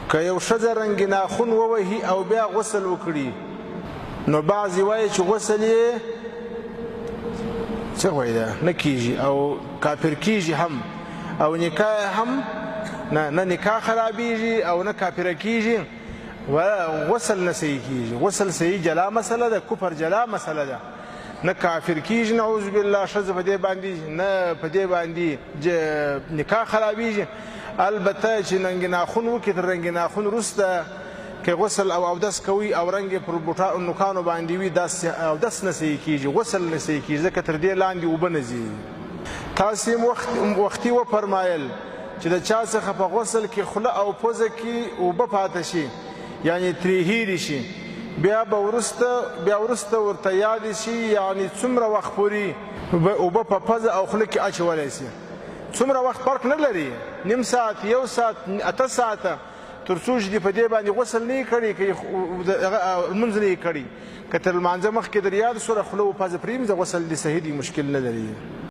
که یو ښځه رنګ ناخون ووهي او بیا غسل وکړي نو بعضې وایي چې غسل یې څه وایي ده نه کیږي او کافر کیږي هم او نکاح هم نه نکاح خرابیږي او نه کافره کیږي و غسل نه صحیح کیږي. غسل صحیح جلا مسله ده، کفر جلا مسله ده. نه کافر کیږي نعوذ بالله ښځه په دې باندې، نه په دې باندې نکاح خرابیږي. البته چې رنګ ناخون وکړي تر رنګ ناخون وروسته که غسل او اودس کوي او رنګ یې پر نوکانو باندې وي اودس نه صحیح کیږي، غسل نه صحیح کیږي ځکه تر دې لاندې اوبه نه ځي. تاسې وختي وفرمایل چې د چا څخه په غسل کې خوله او پوزه کې اوبه پاته شي یعنی ترې هېرې شي بیا وروسته ورته یادې شي یعنی څومره وخت پورې اوبه په پزه او خوله کې اچولی شي. څومره وخت فرق نه لري، نیم ساعت، یو ساعت، 8 ساعته، تر څو چې په دې باندې غسل نه یې کړی که لمونځ نه یې کړی که تر لمانځه مخکې در یاد سوله خوله و پزه پرېمځه غسل دې صحیح دی، مشکل نه لري.